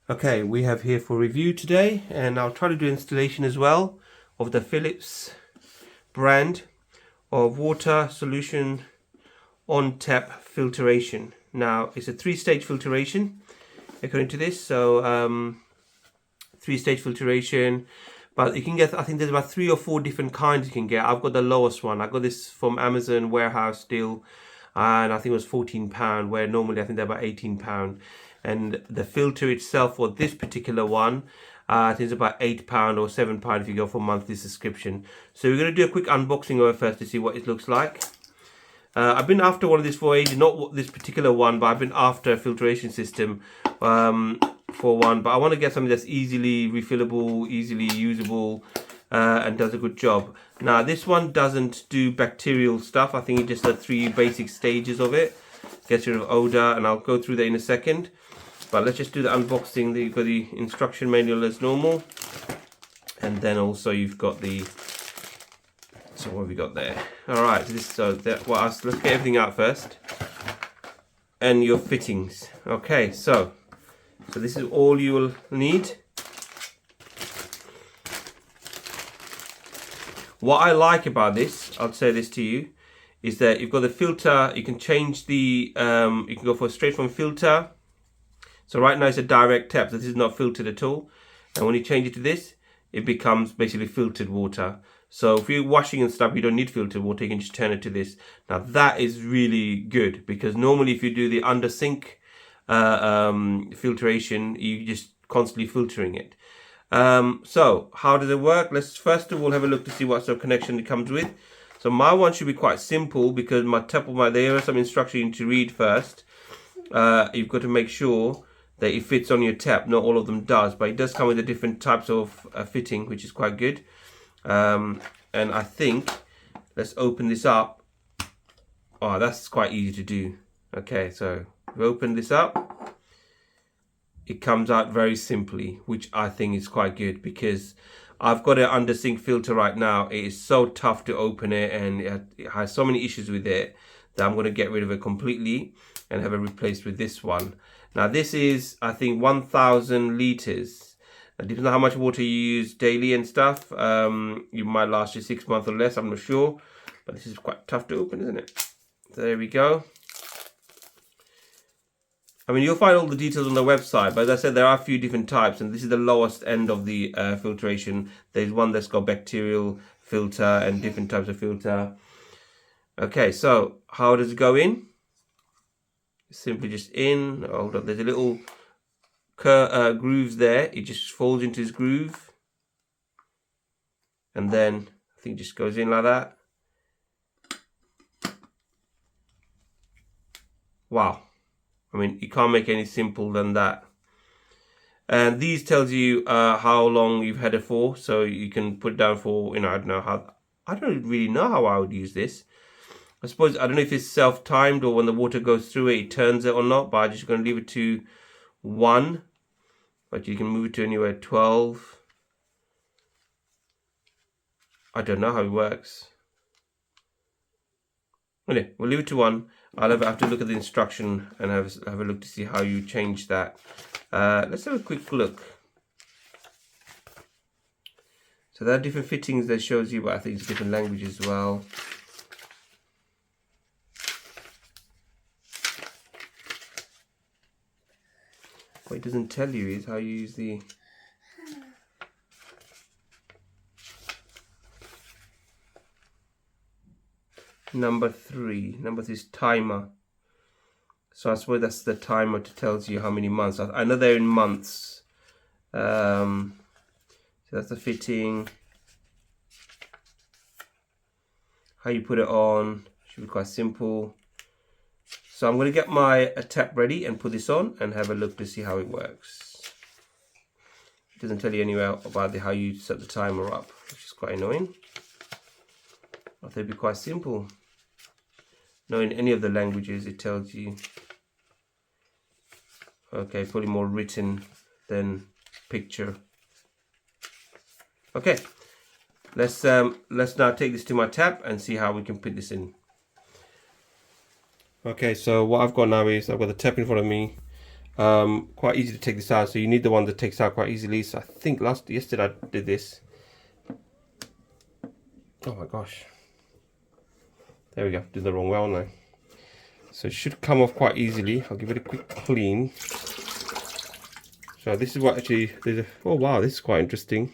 Okay, we have here for review today, and I'll try to do installation as well of the Philips brand of water solution on tap filtration. Now it's a 3-stage filtration according to this, so 3-stage filtration, but you can get, I think there's about 3 or 4 different kinds you can get. I've got the lowest one. I got this from Amazon warehouse deal, and I think it was £14, where normally I think they're about £18. And the filter itself for this particular one, I think it's about £8 or £7 if you go for monthly subscription. So we're going to do a quick unboxing of it first to see what it looks like. I've been after one of this for ages, not this particular one, but I've been after a filtration system for one. But I want to get something that's easily refillable, easily usable, and does a good job. Now this one doesn't do bacterial stuff. I think it just does 3 basic stages of it. Gets rid of odor, and I'll go through that in a second. But let's just do the unboxing. You've got the instruction manual as normal, and then also you've got the. So what have we got there? All right. Let's get everything out first, and your fittings. Okay. So this is all you will need. What I like about this, I'll say this to you, is that you've got the filter. You can change the. You can go for straight from filter. So right now it's a direct tap, so this is not filtered at all. And when you change it to this, it becomes basically filtered water. So if you're washing and stuff, you don't need filtered water, you can just turn it to this. Now that is really good, because normally if you do the under sink filtration, you just constantly filtering it. So how does it work? Let's first of all have a look to see what sort of connection it comes with. So my one should be quite simple, because there are some instructions you need to read first. You've got to make sure that it fits on your tap. Not all of them does, but it does come with the different types of fitting, which is quite good. And I think, let's open this up. Oh, that's quite easy to do. Okay, so we open this up. It comes out very simply, which I think is quite good, because I've got an under sink filter right now. It is so tough to open it, and it has so many issues with it that I'm going to get rid of it completely and have it replaced with this one. Now this is, I think, 1,000 litres. It depends on how much water you use daily and stuff. You might last you 6 months or less, I'm not sure. But this is quite tough to open, isn't it? So there we go. I mean, you'll find all the details on the website, but as I said, there are a few different types, and this is the lowest end of the filtration. There's one that's got bacterial filter and different types of filter. Okay, so how does it go in? Simply just in. Hold up, there's a little grooves there. It just folds into his groove, and then I think it just goes in like that. Wow, I mean, you can't make any simpler than that. And these tells you how long you've had it for, so you can put it down for, I don't really know how I would use this. I suppose, I don't know if it's self-timed or when the water goes through it, it turns it or not, but I'm just going to leave it to 1. But you can move it to anywhere 12. I don't know how it works. Anyway, we'll leave it to 1. I'll have to look at the instruction and have a look to see how you change that. Let's have a quick look. So there are different fittings that shows you, but I think it's different languages as well. What it doesn't tell you is how you use the number 3. Number 3 is timer. So I suppose that's the timer that tells you how many months. I know they're in months. So that's the fitting. How you put it on should be quite simple. So I'm going to get my tap ready and put this on and have a look to see how it works. It doesn't tell you anywhere about how you set the timer up, which is quite annoying. I thought it'd be quite simple. No, in any of the languages it tells you. Okay, probably more written than picture. Okay, let's now take this to my tap and see how we can put this in. Okay, so what I've got now is I've got the tap in front of me. quite easy to take this out, so you need the one that takes out quite easily. So I think yesterday I did this. Oh my gosh, there we go, did the wrong well now. So it should come off quite easily. I'll give it a quick clean. So this is what actually oh wow, this is quite interesting.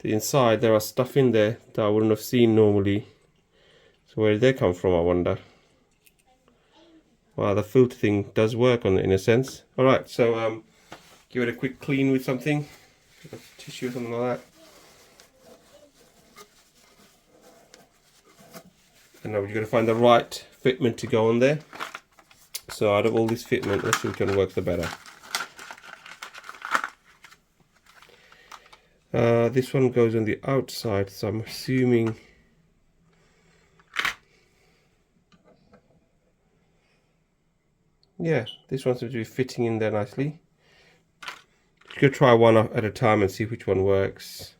The inside, there are stuff in there that I wouldn't have seen normally. So where did they come from, I wonder? Wow, the filter thing does work on it in a sense. All right, so give it a quick clean with something, like tissue or something like that. And now we're going to find the right fitment to go on there. So out of all this fitment, let's see which one works the better. This one goes on the outside, so I'm assuming. Yeah, this one seems to be fitting in there nicely. You could try one at a time and see which one works.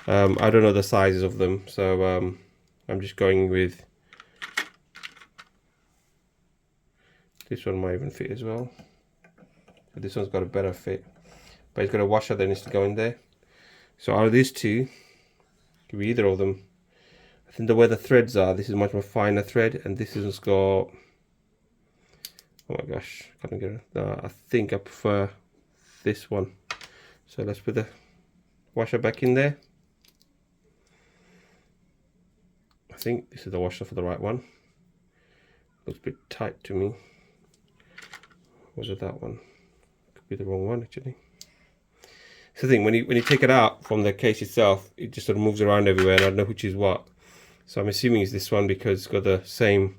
I don't know the sizes of them, so I'm just going with this one. Might even fit as well. So this one's got a better fit, but it's got a washer that needs to go in there. So out of these two, could be either of them. I think the way the threads are, this is much more finer thread, and this has got, oh my gosh, I can't get it. No, I think I prefer this one. So let's put the washer back in there. I think this is the washer for the right one. Looks a bit tight to me. Was it that one? Could be the wrong one actually. So the thing, when you take it out from the case itself, it just sort of moves around everywhere, and I don't know which is what. So I'm assuming it's this one because it's got the same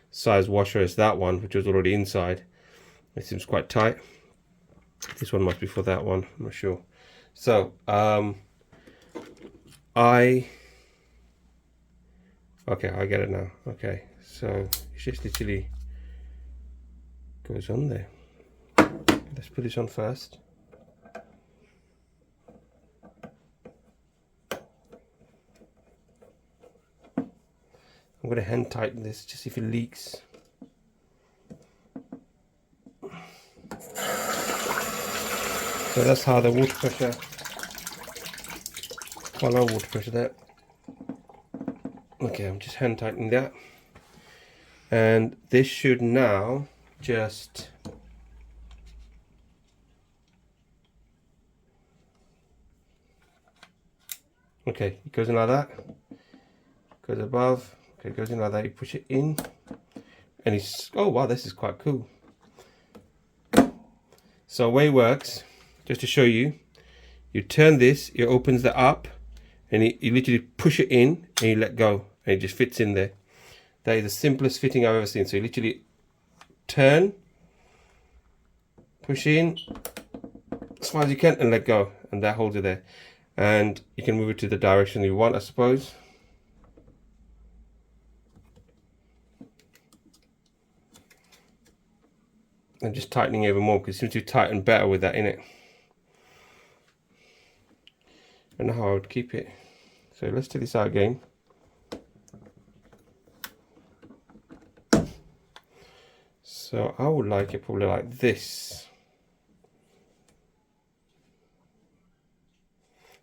size washer as that one, which was already inside. It seems quite tight. This one must be for that one, I'm not sure. So okay, I get it now. Okay, so it's just literally goes on there. Let's put this on first. I'm going to hand tighten this just if it leaks. So that's how the water pressure, quite low water pressure there. Okay, I'm just hand tightening that. And this should now just okay, it goes in like that, goes above. Okay, it goes in like that, you push it in, and it's, oh wow, this is quite cool. So the way it works, just to show you, you turn this, it opens that up, and you literally push it in, and you let go, and it just fits in there. That is the simplest fitting I've ever seen. So you literally turn, push in, as far as you can, and let go, and that holds it there. And you can move it to the direction you want, I suppose. And just tightening even more because it seems to tighten better with that in it. I don't know how I would keep it. So let's take this out again. So I would like it probably like this.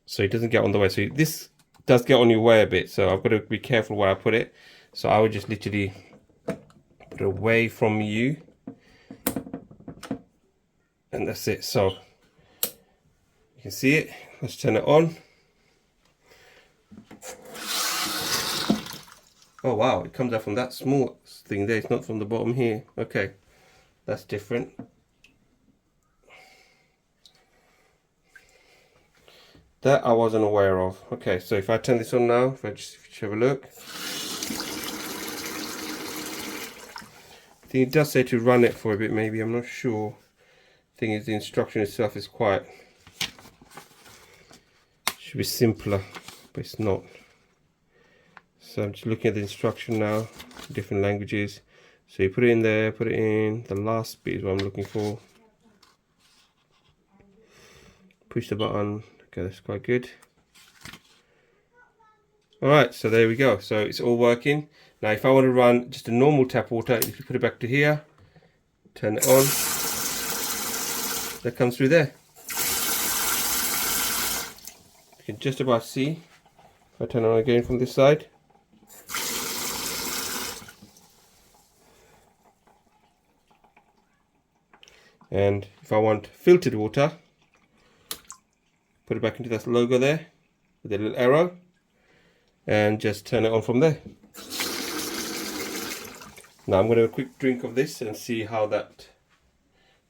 So it doesn't get on the way. So this does get on your way a bit. So I've got to be careful where I put it. So I would just literally put it away from you. And that's it. So you can see it. Let's turn it on. Oh wow, it comes out from that small thing there. It's not from the bottom here. Okay, that's different. That I wasn't aware of. Okay, so if I turn this on now, if you have a look, I think it does say to run it for a bit. Maybe, I'm not sure. Thing is, the instruction itself is quite, should be simpler, but it's not. So I'm just looking at the instruction now, different languages. So you put it in there, put it in, the last bit is what I'm looking for. Push the button. Okay, that's quite good. Alright, so there we go. So it's all working. Now if I want to run just a normal tap water, if you put it back to here, turn it on. that comes through there. You can just about see if I turn on again from this side. And if I want filtered water, put it back into that logo there with a little arrow and just turn it on from there. Now I'm going to have a quick drink of this and see how that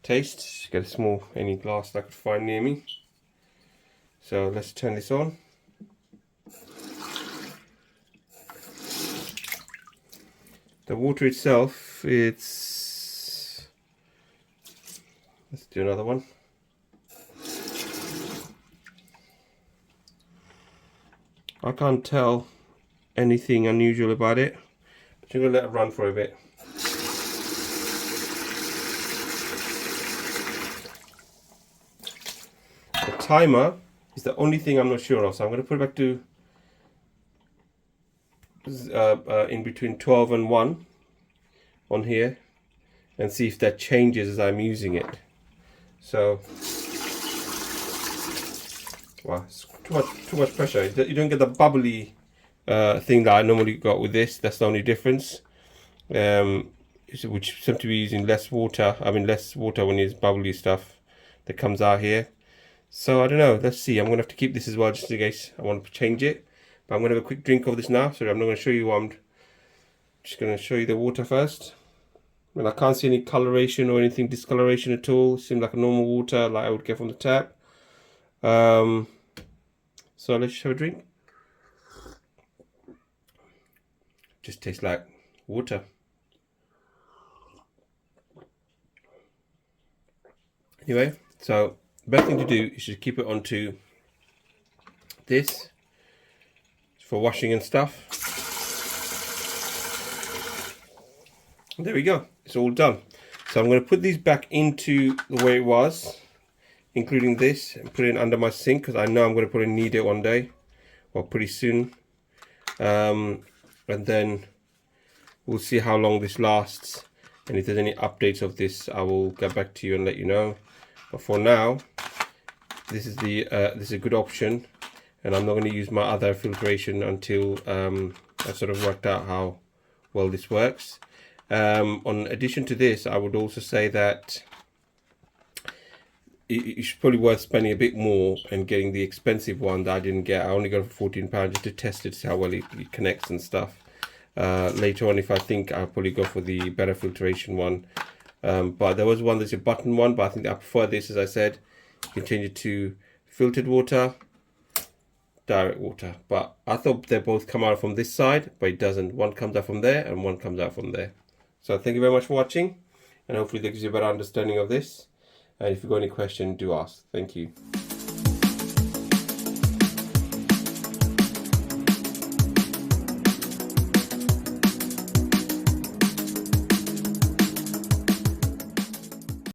tastes. Get a small, any glass that I could find near me. So let's turn this on. The water itself, let's do another one. I can't tell anything unusual about it, but I'm going to let it run for a bit. The timer is the only thing I'm not sure of, so I'm going to put it back to in between 12 and 1 on here and see if that changes as I'm using it. So, wow, it's too much pressure. You don't get the bubbly thing that I normally got with this. That's the only difference. Which seem to be using less water. I mean, less water when it's bubbly stuff that comes out here. So I don't know. Let's see. I'm gonna have to keep this as well just in case I want to change it. But I'm gonna have a quick drink of this now. Sorry, I'm not gonna show you what I'm just gonna show you the water first. And I can't see any coloration or anything discoloration at all. It seems like a normal water like I would get from the tap. So let's just have a drink. Just tastes like water. Anyway, so the best thing to do is just keep it onto this for washing and stuff. And there we go, it's all done. So I'm going to put these back into the way it was, including this, and put it under my sink because I know I'm going to probably need it one day, or pretty soon. And then we'll see how long this lasts, and if there's any updates of this I will get back to you and let you know. But for now, this is a good option, and I'm not going to use my other filtration until I've sort of worked out how well this works. On addition to this, I would also say that it's probably worth spending a bit more and getting the expensive one that I didn't get. I only got it for £14 just to test it, see how well it connects and stuff. Later on, if I think, I'll probably go for the better filtration one. But there was one that's a button one, but I think I prefer this. As I said, you can change it to filtered water, direct water. But I thought they both come out from this side, but it doesn't. One comes out from there and one comes out from there. So thank you very much for watching, and hopefully that gives you a better understanding of this. And if you've got any questions, do ask. Thank you.